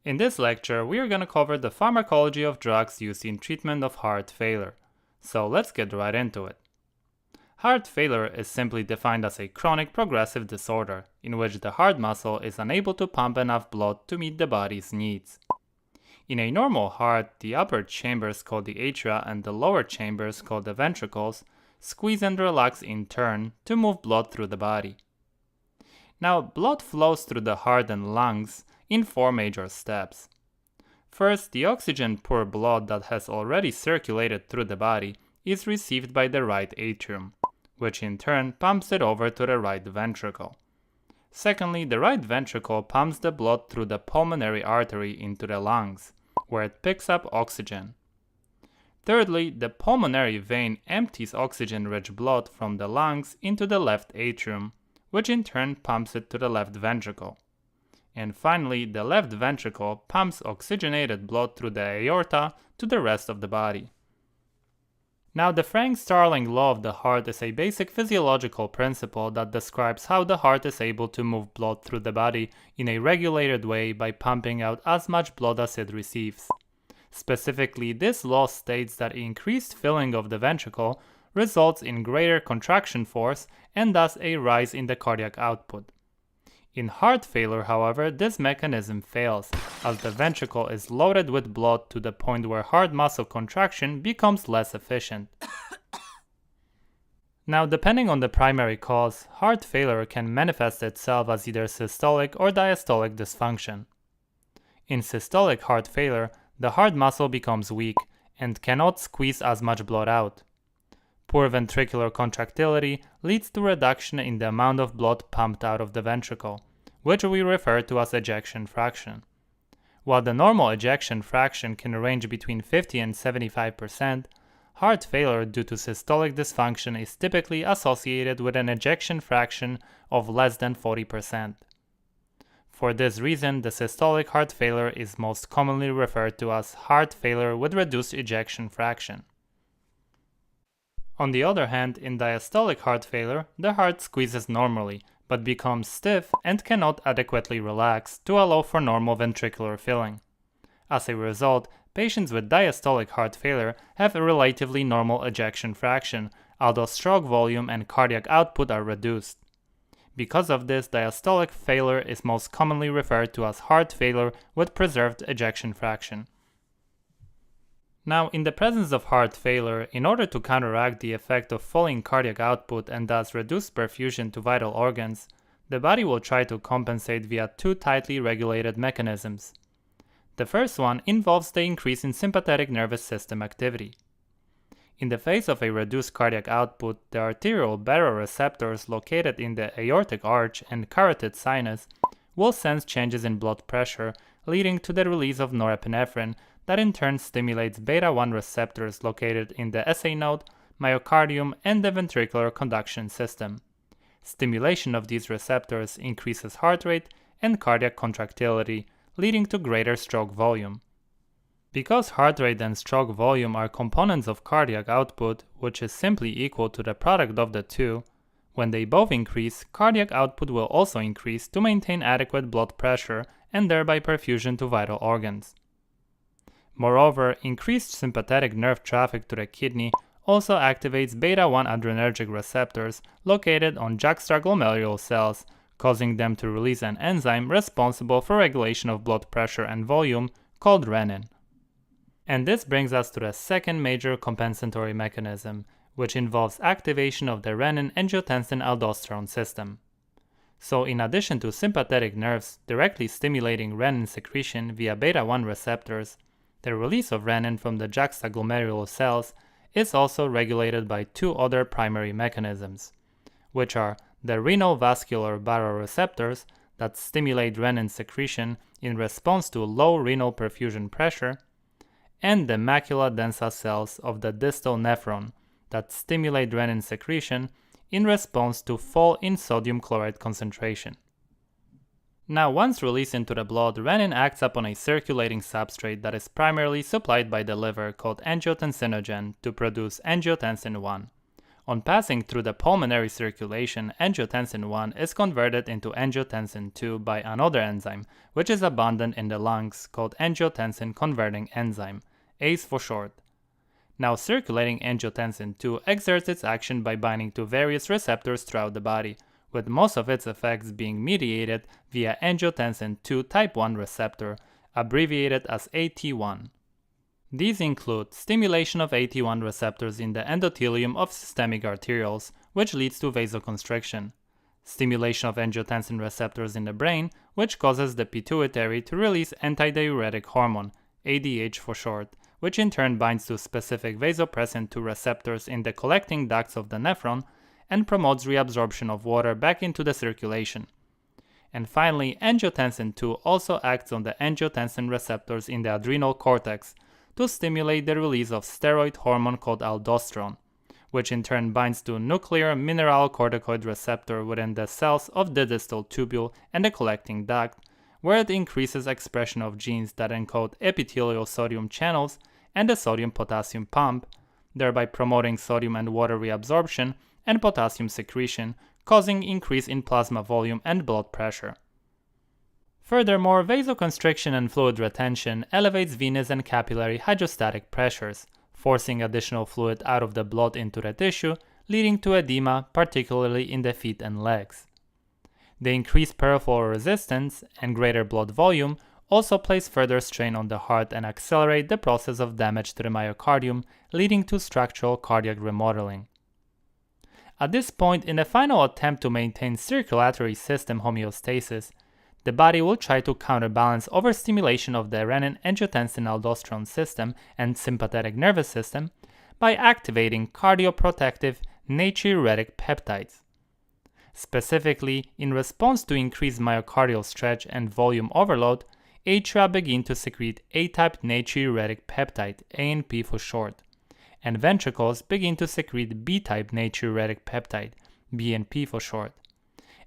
In this lecture, we are going to cover the pharmacology of drugs used in treatment of heart failure. So let's get right into it. Heart failure is simply defined as a chronic progressive disorder in which the heart muscle is unable to pump enough blood to meet the body's needs. In a normal heart, the upper chambers called the atria and the lower chambers called the ventricles squeeze and relax in turn to move blood through the body. Now, blood flows through the heart and lungs in four major steps. First, the oxygen-poor blood that has already circulated through the body is received by the right atrium, which in turn pumps it over to the right ventricle. Secondly, the right ventricle pumps the blood through the pulmonary artery into the lungs, where it picks up oxygen. Thirdly, the pulmonary vein empties oxygen-rich blood from the lungs into the left atrium, which in turn pumps it to the left ventricle. And finally, the left ventricle pumps oxygenated blood through the aorta to the rest of the body. Now, the Frank-Starling law of the heart is a basic physiological principle that describes how the heart is able to move blood through the body in a regulated way by pumping out as much blood as it receives. Specifically, this law states that increased filling of the ventricle results in greater contraction force and thus a rise in the cardiac output. In heart failure, however, this mechanism fails, as the ventricle is loaded with blood to the point where heart muscle contraction becomes less efficient. Now, depending on the primary cause, heart failure can manifest itself as either systolic or diastolic dysfunction. In systolic heart failure, the heart muscle becomes weak and cannot squeeze as much blood out. Poor ventricular contractility leads to reduction in the amount of blood pumped out of the ventricle, which we refer to as ejection fraction. While the normal ejection fraction can range between 50 and 75%, heart failure due to systolic dysfunction is typically associated with an ejection fraction of less than 40%. For this reason, the systolic heart failure is most commonly referred to as heart failure with reduced ejection fraction. On the other hand, in diastolic heart failure, the heart squeezes normally, but becomes stiff and cannot adequately relax to allow for normal ventricular filling. As a result, patients with diastolic heart failure have a relatively normal ejection fraction, although stroke volume and cardiac output are reduced. Because of this, diastolic failure is most commonly referred to as heart failure with preserved ejection fraction. Now, in the presence of heart failure, in order to counteract the effect of falling cardiac output and thus reduce perfusion to vital organs, the body will try to compensate via two tightly regulated mechanisms. The first one involves the increase in sympathetic nervous system activity. In the face of a reduced cardiac output, the arterial baroreceptors located in the aortic arch and carotid sinus will sense changes in blood pressure, leading to the release of norepinephrine that in turn stimulates beta-1 receptors located in the SA node, myocardium, and the ventricular conduction system. Stimulation of these receptors increases heart rate and cardiac contractility, leading to greater stroke volume. Because heart rate and stroke volume are components of cardiac output, which is simply equal to the product of the two, when they both increase, cardiac output will also increase to maintain adequate blood pressure and thereby perfusion to vital organs. Moreover, increased sympathetic nerve traffic to the kidney also activates beta-1 adrenergic receptors located on juxtaglomerular cells, causing them to release an enzyme responsible for regulation of blood pressure and volume called renin. And this brings us to the second major compensatory mechanism, which involves activation of the renin-angiotensin-aldosterone system. So in addition to sympathetic nerves directly stimulating renin secretion via beta-1 receptors, the release of renin from the juxtaglomerular cells is also regulated by two other primary mechanisms, which are the renal vascular baroreceptors that stimulate renin secretion in response to low renal perfusion pressure, and the macula densa cells of the distal nephron that stimulate renin secretion in response to fall in sodium chloride concentration. Now, once released into the blood, renin acts upon a circulating substrate that is primarily supplied by the liver called angiotensinogen to produce angiotensin 1, On passing through the pulmonary circulation, angiotensin 1 is converted into angiotensin 2 by another enzyme, which is abundant in the lungs, called angiotensin converting enzyme, ACE for short. Now, circulating angiotensin 2 exerts its action by binding to various receptors throughout the body, with most of its effects being mediated via angiotensin 2 type 1 receptor, abbreviated as AT1. These include stimulation of AT1 receptors in the endothelium of systemic arterioles, which leads to vasoconstriction, stimulation of angiotensin receptors in the brain, which causes the pituitary to release antidiuretic hormone, ADH for short, which in turn binds to specific vasopressin 2 receptors in the collecting ducts of the nephron and promotes reabsorption of water back into the circulation. And finally, angiotensin 2 also acts on the angiotensin receptors in the adrenal cortex to stimulate the release of steroid hormone called aldosterone, which in turn binds to nuclear mineralocorticoid receptor within the cells of the distal tubule and the collecting duct, where it increases expression of genes that encode epithelial sodium channels and the sodium-potassium pump, thereby promoting sodium and water reabsorption and potassium secretion, causing increase in plasma volume and blood pressure. Furthermore, vasoconstriction and fluid retention elevates venous and capillary hydrostatic pressures, forcing additional fluid out of the blood into the tissue, leading to edema, particularly in the feet and legs. The increased peripheral resistance and greater blood volume also place further strain on the heart and accelerate the process of damage to the myocardium, leading to structural cardiac remodeling. At this point, in the final attempt to maintain circulatory system homeostasis, the body will try to counterbalance overstimulation of the renin-angiotensin-aldosterone system and sympathetic nervous system by activating cardioprotective natriuretic peptides. Specifically, in response to increased myocardial stretch and volume overload, atria begin to secrete A-type natriuretic peptide, ANP for short, and ventricles begin to secrete B-type natriuretic peptide, BNP for short.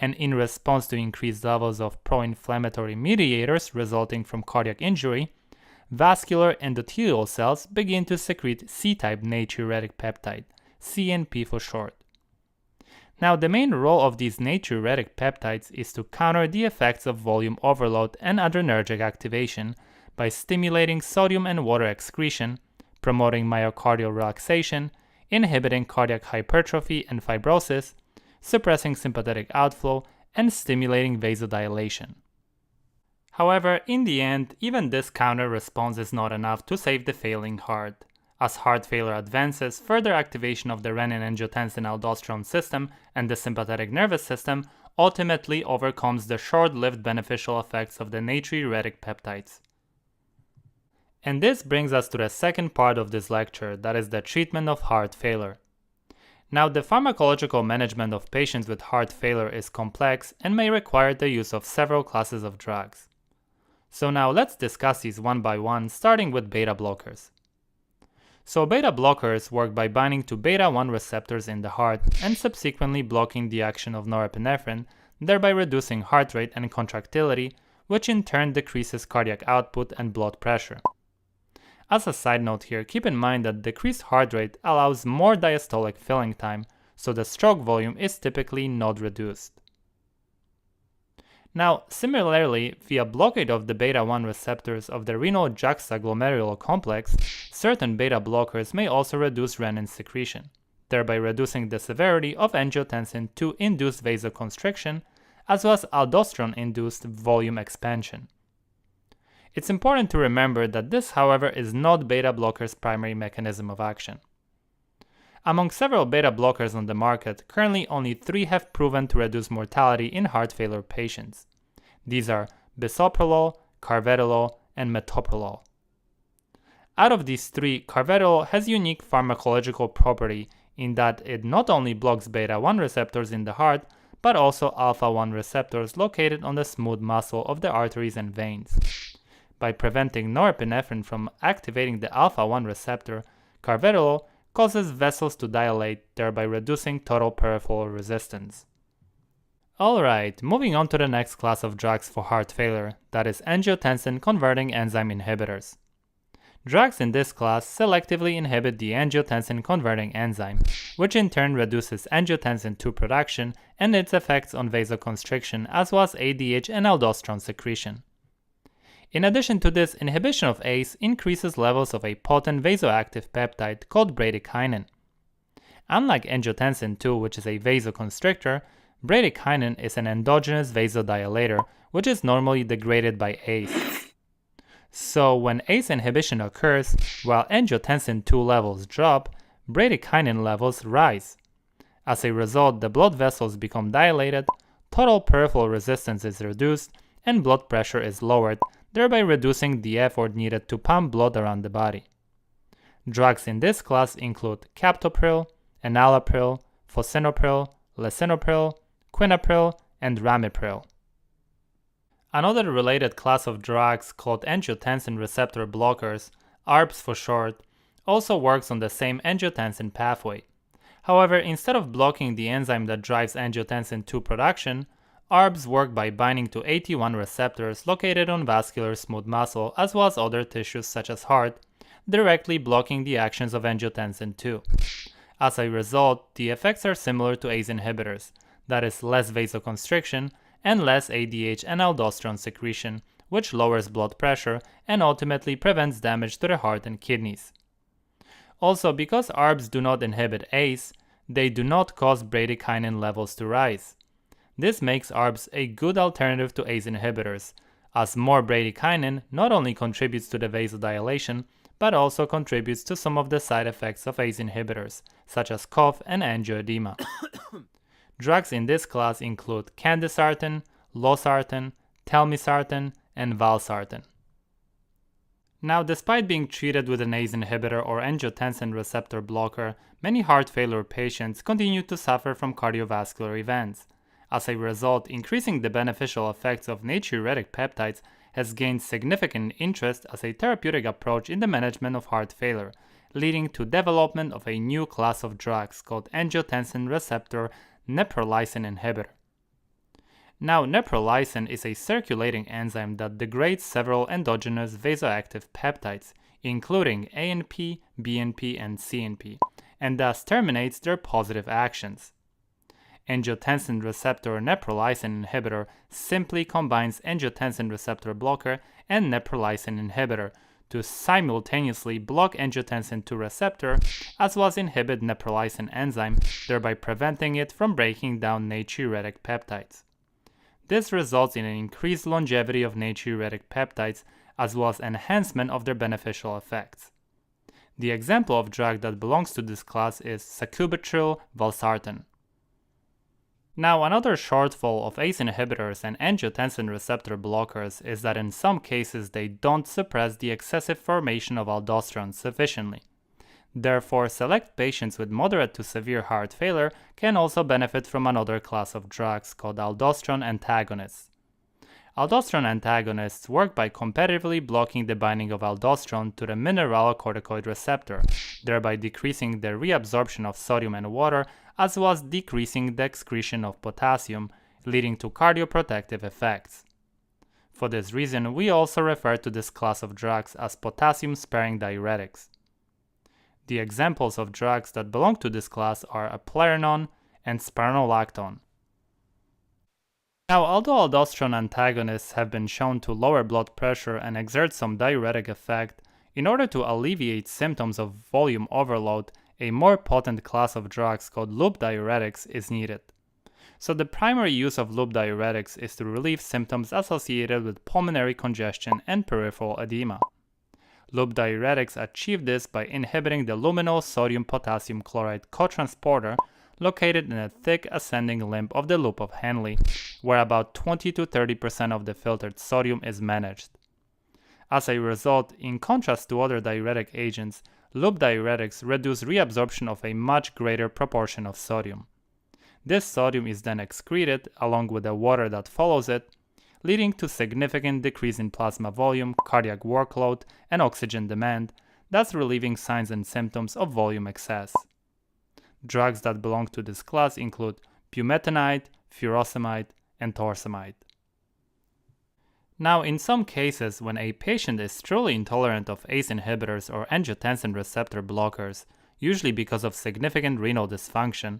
And in response to increased levels of pro-inflammatory mediators resulting from cardiac injury, vascular endothelial cells begin to secrete C-type natriuretic peptide, CNP for short. Now, the main role of these natriuretic peptides is to counter the effects of volume overload and adrenergic activation by stimulating sodium and water excretion, promoting myocardial relaxation, inhibiting cardiac hypertrophy and fibrosis, suppressing sympathetic outflow, and stimulating vasodilation. However, in the end, even this counter response is not enough to save the failing heart. As heart failure advances, further activation of the renin-angiotensin-aldosterone system and the sympathetic nervous system ultimately overcomes the short-lived beneficial effects of the natriuretic peptides. And this brings us to the second part of this lecture, that is the treatment of heart failure. Now, the pharmacological management of patients with heart failure is complex and may require the use of several classes of drugs. So now let's discuss these one by one, starting with beta blockers. So beta blockers work by binding to beta-1 receptors in the heart and subsequently blocking the action of norepinephrine, thereby reducing heart rate and contractility, which in turn decreases cardiac output and blood pressure. As a side note here, keep in mind that decreased heart rate allows more diastolic filling time, so the stroke volume is typically not reduced. Now, similarly, via blockade of the beta-1 receptors of the renal juxtaglomerular complex, certain beta blockers may also reduce renin secretion, thereby reducing the severity of angiotensin 2-induced vasoconstriction, as well as aldosterone-induced volume expansion. It's important to remember that this, however, is not beta blockers' primary mechanism of action. Among several beta blockers on the market, currently only 3 have proven to reduce mortality in heart failure patients. These are bisoprolol, carvedilol, and metoprolol. Out of these 3, carvedilol has unique pharmacological property in that it not only blocks beta-1 receptors in the heart, but also alpha-1 receptors located on the smooth muscle of the arteries and veins. By preventing norepinephrine from activating the alpha-1 receptor, carvedilol causes vessels to dilate, thereby reducing total peripheral resistance. Alright, moving on to the next class of drugs for heart failure, that is angiotensin converting enzyme inhibitors. Drugs in this class selectively inhibit the angiotensin-converting enzyme, which in turn reduces angiotensin II production and its effects on vasoconstriction as well as ADH and aldosterone secretion. In addition to this, inhibition of ACE increases levels of a potent vasoactive peptide called bradykinin. Unlike angiotensin II, which is a vasoconstrictor, bradykinin is an endogenous vasodilator, which is normally degraded by ACE. So when ACE inhibition occurs, while angiotensin II levels drop, bradykinin levels rise. As a result, the blood vessels become dilated, total peripheral resistance is reduced, and blood pressure is lowered, thereby reducing the effort needed to pump blood around the body. Drugs in this class include captopril, enalapril, fosinopril, lisinopril, quinapril, and ramipril. Another related class of drugs called angiotensin receptor blockers, ARBs for short, also works on the same angiotensin pathway. However, instead of blocking the enzyme that drives angiotensin II production, ARBs work by binding to AT1 receptors located on vascular smooth muscle as well as other tissues such as heart, directly blocking the actions of angiotensin II. As a result, the effects are similar to ACE inhibitors, that is, less vasoconstriction and less ADH and aldosterone secretion, which lowers blood pressure and ultimately prevents damage to the heart and kidneys. Also, because ARBs do not inhibit ACE, they do not cause bradykinin levels to rise. This makes ARBs a good alternative to ACE inhibitors, as more bradykinin not only contributes to the vasodilation, but also contributes to some of the side effects of ACE inhibitors, such as cough and angioedema. Drugs in this class include candesartan, losartan, telmisartan, and valsartan. Now, despite being treated with an ACE inhibitor or angiotensin receptor blocker, many heart failure patients continue to suffer from cardiovascular events. As a result, increasing the beneficial effects of natriuretic peptides has gained significant interest as a therapeutic approach in the management of heart failure, leading to development of a new class of drugs called angiotensin receptor neprilysin inhibitor. Now, neprilysin is a circulating enzyme that degrades several endogenous vasoactive peptides, including ANP, BNP, and CNP, and thus terminates their positive actions. Angiotensin receptor neprilysin inhibitor simply combines angiotensin receptor blocker and neprilysin inhibitor to simultaneously block angiotensin II receptor as well as inhibit neprilysin enzyme, thereby preventing it from breaking down natriuretic peptides. This results in an increased longevity of natriuretic peptides as well as enhancement of their beneficial effects. The example of drug that belongs to this class is sacubitril valsartan. Now, another shortfall of ACE inhibitors and angiotensin receptor blockers is that in some cases they don't suppress the excessive formation of aldosterone sufficiently. Therefore, select patients with moderate to severe heart failure can also benefit from another class of drugs called aldosterone antagonists. Aldosterone antagonists work by competitively blocking the binding of aldosterone to the mineralocorticoid receptor, thereby decreasing the reabsorption of sodium and water as well as decreasing the excretion of potassium, leading to cardioprotective effects. For this reason, we also refer to this class of drugs as potassium-sparing diuretics. The examples of drugs that belong to this class are eplerenone and spironolactone. Now, although aldosterone antagonists have been shown to lower blood pressure and exert some diuretic effect, in order to alleviate symptoms of volume overload, a more potent class of drugs called loop diuretics is needed. So the primary use of loop diuretics is to relieve symptoms associated with pulmonary congestion and peripheral edema. Loop diuretics achieve this by inhibiting the luminal sodium potassium chloride cotransporter located in a thick ascending limb of the loop of Henle, where about 20 to 30% of the filtered sodium is managed. As a result, in contrast to other diuretic agents, loop diuretics reduce reabsorption of a much greater proportion of sodium. This sodium is then excreted along with the water that follows it, leading to significant decrease in plasma volume, cardiac workload, and oxygen demand, thus relieving signs and symptoms of volume excess. Drugs that belong to this class include bumetanide, furosemide, and torsemide. Now, in some cases, when a patient is truly intolerant of ACE inhibitors or angiotensin receptor blockers, usually because of significant renal dysfunction,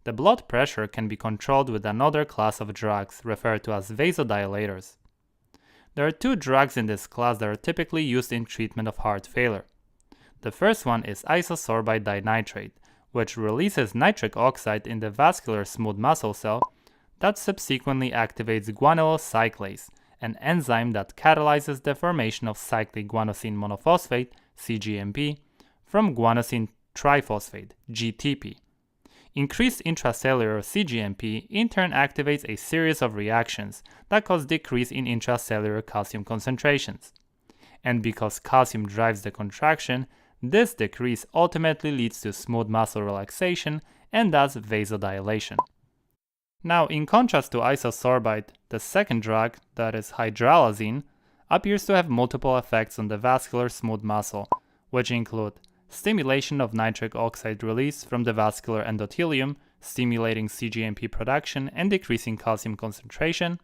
the blood pressure can be controlled with another class of drugs referred to as vasodilators. There are two drugs in this class that are typically used in treatment of heart failure. The first one is isosorbide dinitrate, which releases nitric oxide in the vascular smooth muscle cell that subsequently activates guanylyl cyclase, an enzyme that catalyzes the formation of cyclic guanosine monophosphate, cGMP, from guanosine triphosphate, GTP. Increased intracellular cGMP in turn activates a series of reactions that cause decrease in intracellular calcium concentrations. And because calcium drives the contraction, this decrease ultimately leads to smooth muscle relaxation and thus vasodilation. Now, in contrast to isosorbide, the second drug, that is hydralazine, appears to have multiple effects on the vascular smooth muscle, which include stimulation of nitric oxide release from the vascular endothelium, stimulating cGMP production and decreasing calcium concentration,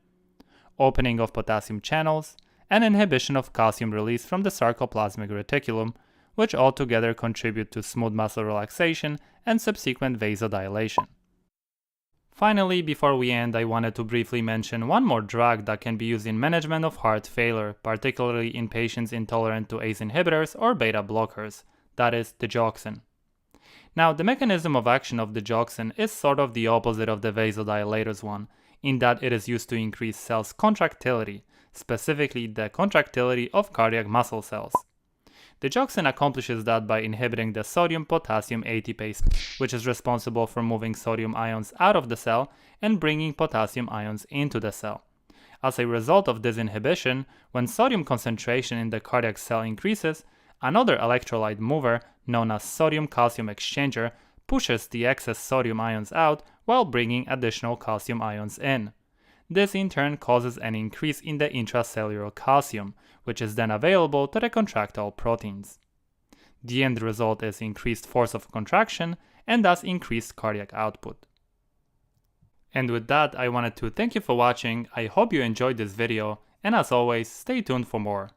opening of potassium channels, and inhibition of calcium release from the sarcoplasmic reticulum, which altogether contribute to smooth muscle relaxation and subsequent vasodilation. Finally, before we end, I wanted to briefly mention one more drug that can be used in management of heart failure, particularly in patients intolerant to ACE inhibitors or beta blockers, that is, digoxin. Now, the mechanism of action of digoxin is sort of the opposite of the vasodilators one, in that it is used to increase cells' contractility, specifically the contractility of cardiac muscle cells. Digoxin accomplishes that by inhibiting the sodium-potassium ATPase, which is responsible for moving sodium ions out of the cell and bringing potassium ions into the cell. As a result of this inhibition, when sodium concentration in the cardiac cell increases, another electrolyte mover, known as sodium-calcium exchanger, pushes the excess sodium ions out while bringing additional calcium ions in. This in turn causes an increase in the intracellular calcium, which is then available to the contractile proteins. The end result is increased force of contraction and thus increased cardiac output. And with that, I wanted to thank you for watching. I hope you enjoyed this video, and as always, stay tuned for more.